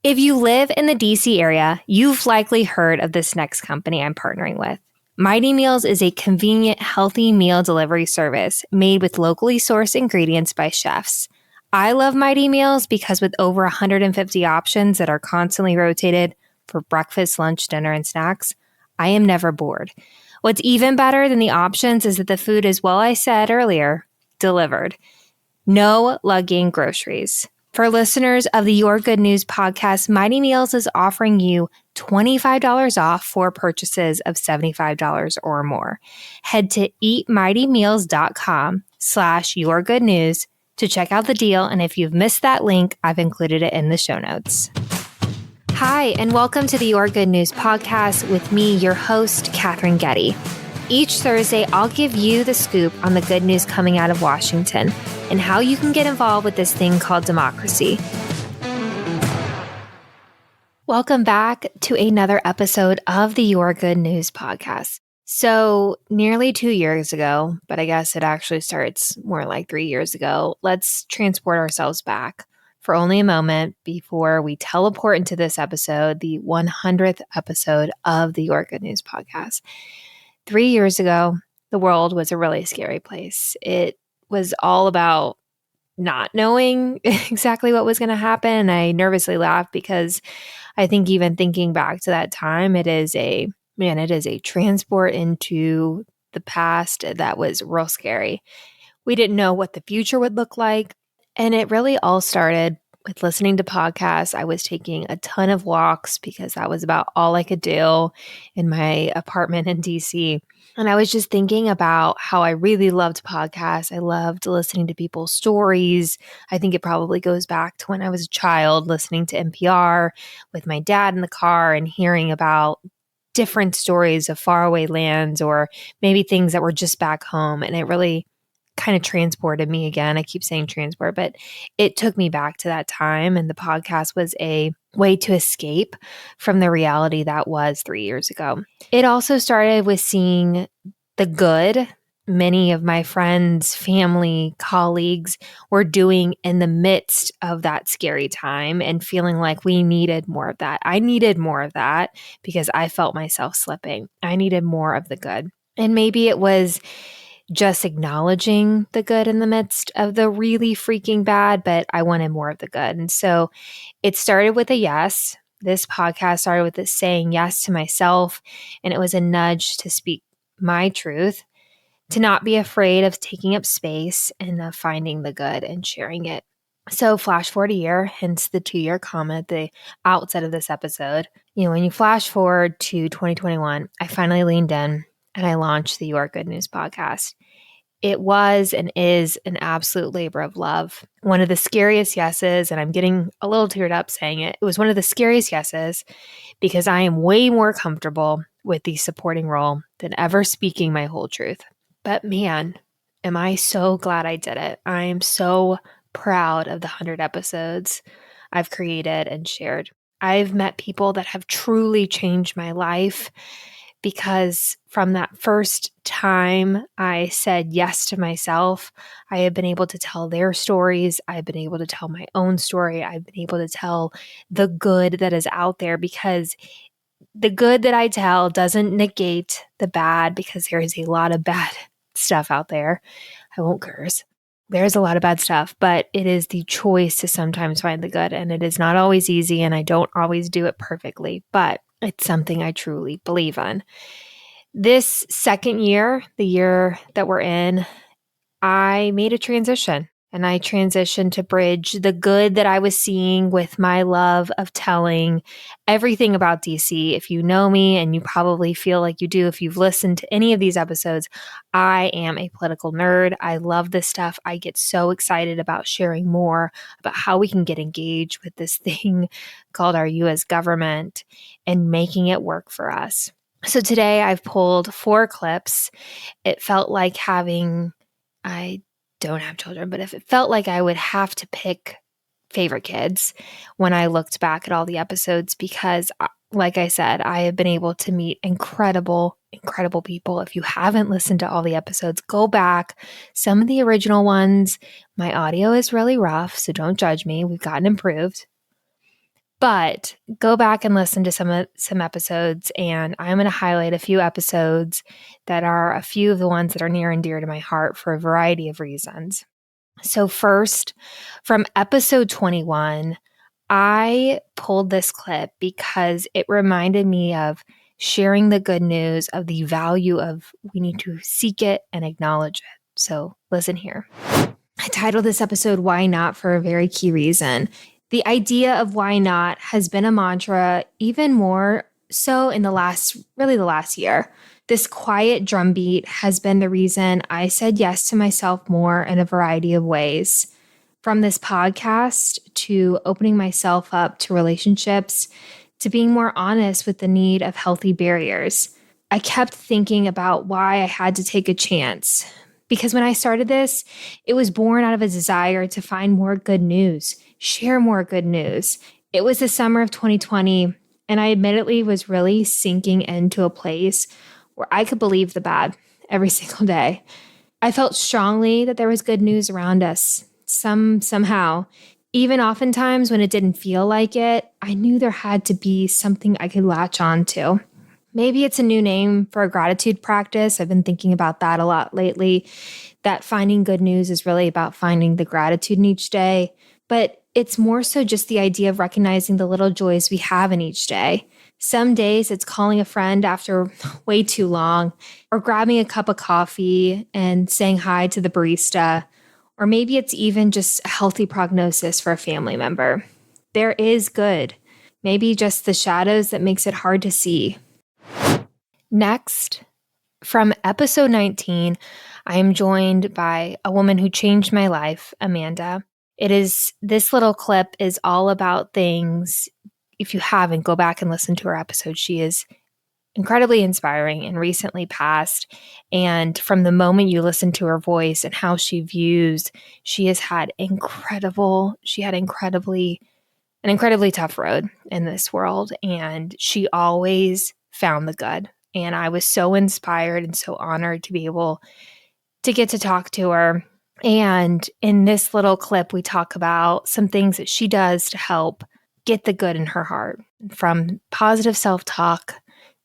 If you live in the DC area, you've likely heard of this next company I'm partnering with. Mighty Meals is a convenient, healthy meal delivery service made with locally sourced ingredients by chefs. I love Mighty Meals because with over 150 options that are constantly rotated for breakfast, lunch, dinner, and snacks, I am never bored. What's even better than the options is that the food is, well, I said earlier, delivered. No lugging groceries. For listeners of the Your Good News podcast, Mighty Meals is offering you $25 off for purchases of $75 or more. Head to eatmightymeals.com/yourgoodnews to check out the deal. And if you've missed that link, I've included it in the show notes. Hi, and welcome to the Your Good News podcast with me, your host, Katherine Getty. Each Thursday, I'll give you the scoop on the good news coming out of Washington and how you can get involved with this thing called democracy. Welcome back to another episode of the Your Good News podcast. So nearly 2 years ago, but I guess it actually starts more like 3 years ago, let's transport ourselves back for only a moment before we teleport into this episode, the 100th episode of the Your Good News podcast. 3 years ago, the world was a really scary place. It was all about not knowing exactly what was going to happen. I nervously laughed because I think even thinking back to that time, it is a transport into the past that was real scary. We didn't know what the future would look like. And it really all started with listening to podcasts. I was taking a ton of walks because that was about all I could do in my apartment in DC. And I was just thinking about how I really loved podcasts. I loved listening to people's stories. I think it probably goes back to when I was a child, listening to NPR with my dad in the car and hearing about different stories of faraway lands or maybe things that were just back home. And it really kind of transported me again. I keep saying transport, but it took me back to that time. And the podcast was a way to escape from the reality that was 3 years ago. It also started with seeing the good many of my friends, family, colleagues were doing in the midst of that scary time and feeling like we needed more of that. I needed more of that because I felt myself slipping. I needed more of the good. And maybe it was just acknowledging the good in the midst of the really freaking bad, but I wanted more of the good. And so it started with a yes. This podcast started with this saying yes to myself, and it was a nudge to speak my truth, to not be afraid of taking up space and of finding the good and sharing it. So flash forward a year, hence the 2-year comment, the outset of this episode. When you flash forward to 2021, I finally leaned in and I launched the Your Good News podcast. It was and is an absolute labor of love. One of the scariest yeses, and I'm getting a little teared up saying it, it was one of the scariest yeses because I am way more comfortable with the supporting role than ever speaking my whole truth. But man, am I so glad I did it. I am so proud of the 100 episodes I've created and shared. I've met people that have truly changed my life because from that first time I said yes to myself, I have been able to tell their stories. I've been able to tell my own story. I've been able to tell the good that is out there because the good that I tell doesn't negate the bad because there is a lot of bad stuff out there. I won't curse. There's a lot of bad stuff, but it is the choice to sometimes find the good, and it is not always easy, and I don't always do it perfectly, but it's something I truly believe in. This second year, the year that we're in, I made a transition. And I transitioned to bridge the good that I was seeing with my love of telling everything about DC. If you know me, and you probably feel like you do if you've listened to any of these episodes, I am a political nerd. I love this stuff. I get so excited about sharing more about how we can get engaged with this thing called our U.S. government and making it work for us. So today I've pulled 4 clips. It felt like I don't have children, but if it felt like I would have to pick favorite kids when I looked back at all the episodes, because like I said, I have been able to meet incredible people. If you haven't listened to all the episodes, go back. Some of the original ones, my audio is really rough, so don't judge me. We've gotten improved. But go back and listen to some episodes, and I'm going to highlight a few episodes that are a few of the ones that are near and dear to my heart for a variety of reasons. So first, from episode 21, I pulled this clip because it reminded me of sharing the good news, of the value of we need to seek it and acknowledge it. So listen here. I titled this episode Why Not for a very key reason. The idea of why not has been a mantra even more so in the last year. This quiet drumbeat has been the reason I said yes to myself more in a variety of ways. From this podcast to opening myself up to relationships to being more honest with the need of healthy barriers. I kept thinking about why I had to take a chance. Because when I started this, it was born out of a desire to find more good news, share more good news. It was the summer of 2020, and I admittedly was really sinking into a place where I could believe the bad every single day. I felt strongly that there was good news around us, somehow. Even oftentimes when it didn't feel like it, I knew there had to be something I could latch on to. Maybe it's a new name for a gratitude practice. I've been thinking about that a lot lately, that finding good news is really about finding the gratitude in each day. But it's more so just the idea of recognizing the little joys we have in each day. Some days it's calling a friend after way too long, or grabbing a cup of coffee and saying hi to the barista. Or maybe it's even just a healthy prognosis for a family member. There is good. Maybe just the shadows that makes it hard to see. Next, from episode 19, I am joined by a woman who changed my life, Amanda. This little clip is all about things. If you haven't, go back and listen to her episode. She is incredibly inspiring and recently passed. And from the moment you listen to her voice and how she views, she had an incredibly tough road in this world. And she always found the good. And I was so inspired and so honored to be able to get to talk to her. And in this little clip, we talk about some things that she does to help get the good in her heart, from positive self-talk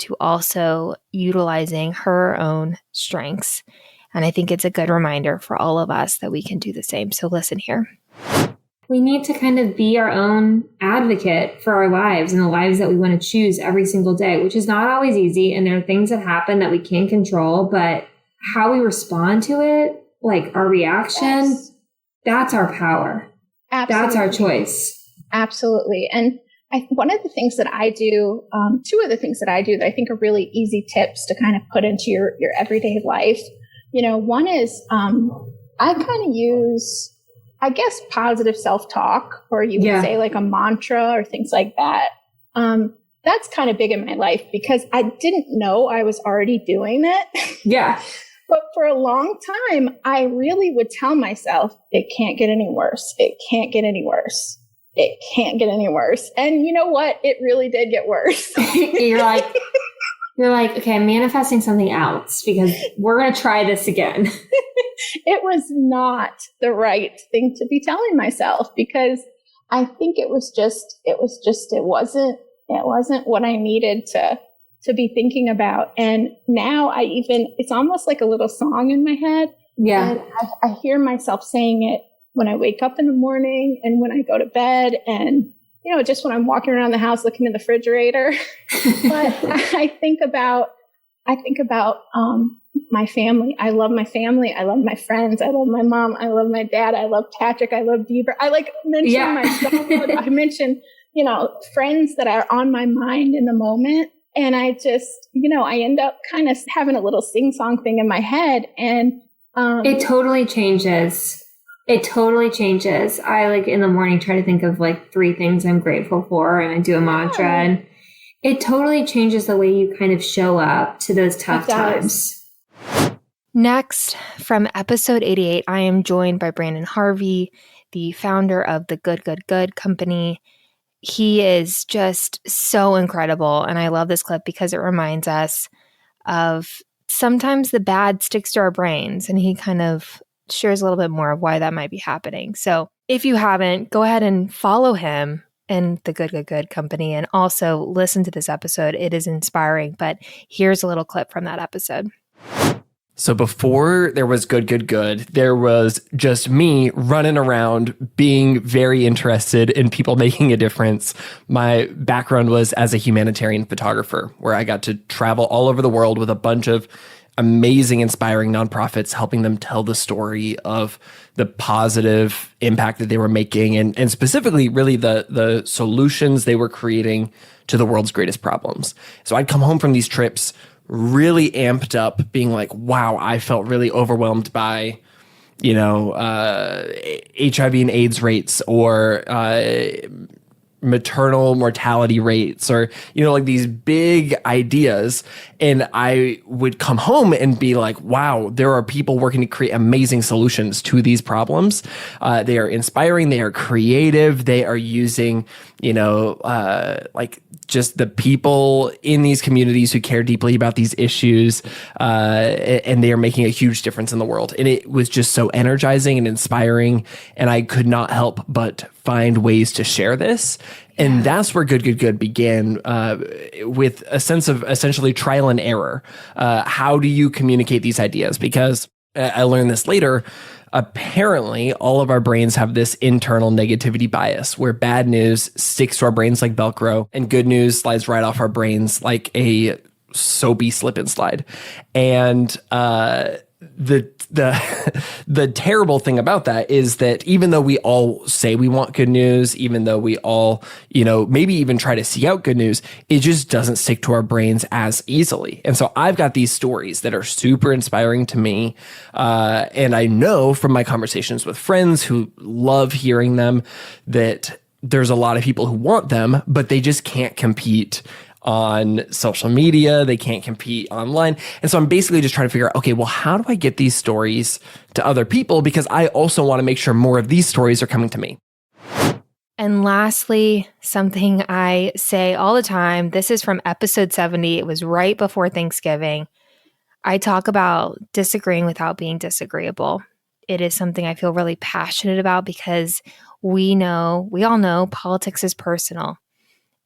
to also utilizing her own strengths. And I think it's a good reminder for all of us that we can do the same. So listen here. We need to kind of be our own advocate for our lives and the lives that we want to choose every single day, which is not always easy. And there are things that happen that we can't control, but how we respond to it, like our reaction, yes, that's our power. Absolutely. That's our choice. Absolutely. And one of the things that I do, two of the things that I do that I think are really easy tips to kind of put into your everyday life. One is I kind of use, I guess, positive self-talk, or you would say like a mantra or things like that. That's kind of big in my life because I didn't know I was already doing that. Yeah. But for a long time, I really would tell myself, it can't get any worse. It can't get any worse. It can't get any worse. And you know what? It really did get worse. You're like, okay, I'm manifesting something else because we're going to try this again. It was not the right thing to be telling myself because I think it wasn't what I needed to be thinking about. And now it's almost like a little song in my head. Yeah. And I hear myself saying it when I wake up in the morning and when I go to bed and, just when I'm walking around the house looking in the refrigerator. But I think about my family. I love my family. I love my friends. I love my mom. I love my dad. I love Patrick. I love Bieber. I mention myself. I mention, friends that are on my mind in the moment. And I just, I end up kind of having a little sing-song thing in my head. And it totally changes. It totally changes. I in the morning try to think of 3 things I'm grateful for, and I do a mantra, and it totally changes the way you kind of show up to those tough times. Next, from episode 88, I am joined by Brandon Harvey, the founder of the Good, Good, Good company. He is just so incredible, and I love this clip because it reminds us of sometimes the bad sticks to our brains, and he kind of shares a little bit more of why that might be happening. So if you haven't, go ahead and follow him and the Good, Good, Good company. And also listen to this episode. It is inspiring. But here's a little clip from that episode. So before there was Good, Good, Good, there was just me running around being very interested in people making a difference. My background was as a humanitarian photographer, where I got to travel all over the world with a bunch of amazing, inspiring nonprofits, helping them tell the story of the positive impact that they were making and specifically really the solutions they were creating to the world's greatest problems. So I'd come home from these trips really amped up, being like, wow, I felt really overwhelmed by, HIV and AIDS rates or maternal mortality rates or, like these big ideas. And I would come home and be like, wow, there are people working to create amazing solutions to these problems. They are inspiring. They are creative. They are using, just the people in these communities who care deeply about these issues, and they are making a huge difference in the world. And it was just so energizing and inspiring, and I could not help but find ways to share this. And that's where Good, Good, Good began, with a sense of essentially trial and error. How do you communicate these ideas? Because I learned this later. Apparently, all of our brains have this internal negativity bias where bad news sticks to our brains like Velcro and good news slides right off our brains like a soapy slip and slide. And the terrible thing about that is that even though we all say we want good news, even though we all, maybe even try to seek out good news, it just doesn't stick to our brains as easily. And so I've got these stories that are super inspiring to me. And I know from my conversations with friends who love hearing them that there's a lot of people who want them, but they just can't compete on social media. They can't compete online. And so I'm basically just trying to figure out, okay, well, how do I get these stories to other people? Because I also want to make sure more of these stories are coming to me. And lastly, something I say all the time, this is from episode 70. It was right before Thanksgiving. I talk about disagreeing without being disagreeable. It is something I feel really passionate about because we all know politics is personal.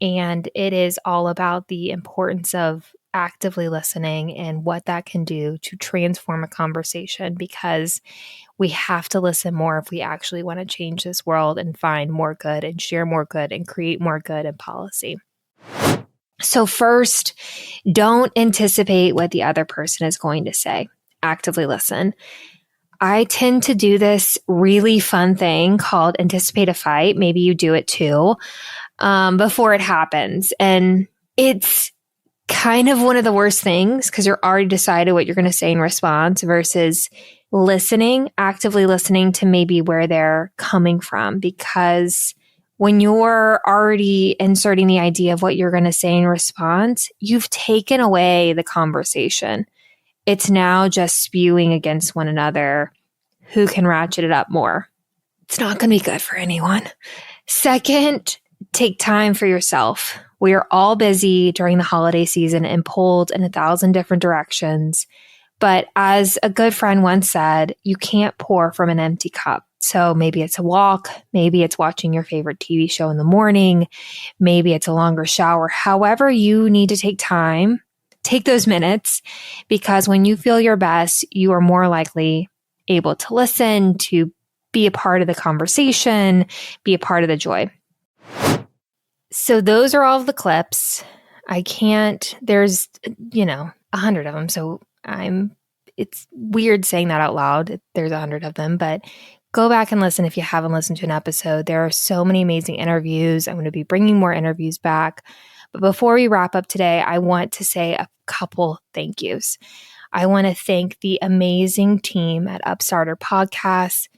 And it is all about the importance of actively listening and what that can do to transform a conversation, because we have to listen more if we actually want to change this world and find more good and share more good and create more good in policy. So first, don't anticipate what the other person is going to say. Actively listen. I tend to do this really fun thing called anticipate a fight. Maybe you do it too. Before it happens. And it's kind of one of the worst things because you're already decided what you're going to say in response versus actively listening to maybe where they're coming from. Because when you're already inserting the idea of what you're going to say in response, you've taken away the conversation. It's now just spewing against one another. Who can ratchet it up more? It's not going to be good for anyone. Second, take time for yourself. We are all busy during the holiday season and pulled in 1,000 different directions. But as a good friend once said, you can't pour from an empty cup. So maybe it's a walk, maybe it's watching your favorite TV show in the morning, maybe it's a longer shower. However you need to take time, take those minutes, because when you feel your best, you are more likely able to listen, to be a part of the conversation, be a part of the joy. So those are all of the clips. There's, 100 of them. So it's weird saying that out loud. There's 100 of them, but go back and listen if you haven't listened to an episode. There are so many amazing interviews. I'm going to be bringing more interviews back. But before we wrap up today, I want to say a couple thank yous. I want to thank the amazing team at Upstarter Podcasts,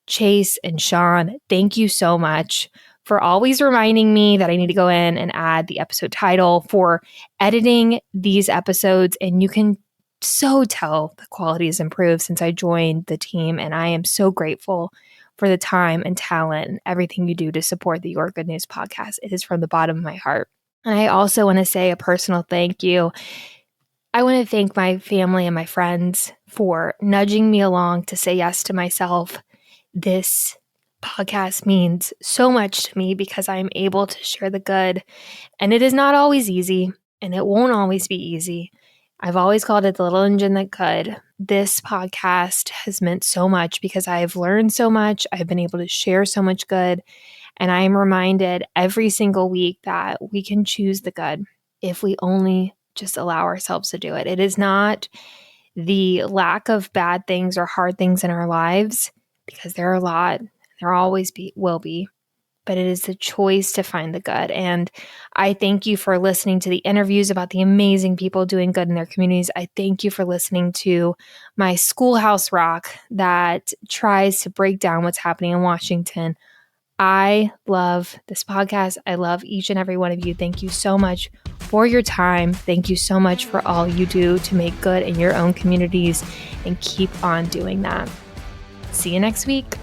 Chase and Sean. Thank you so much for always reminding me that I need to go in and add the episode title, for editing these episodes. And you can so tell the quality has improved since I joined the team. And I am so grateful for the time and talent and everything you do to support the Your Good News podcast. It is from the bottom of my heart. And I also want to say a personal thank you. I want to thank my family and my friends for nudging me along to say yes to myself. This podcast means so much to me because I'm able to share the good. And it is not always easy, and it won't always be easy. I've always called it the little engine that could. This podcast has meant so much because I've learned so much. I've been able to share so much good. And I am reminded every single week that we can choose the good if we only just allow ourselves to do it. It is not the lack of bad things or hard things in our lives, because there are a lot, there always will be, but it is the choice to find the good. And I thank you for listening to the interviews about the amazing people doing good in their communities. I thank you for listening to my Schoolhouse Rock that tries to break down what's happening in Washington. I love this podcast. I love each and every one of you. Thank you so much for your time. Thank you so much for all you do to make good in your own communities, and keep on doing that. See you next week.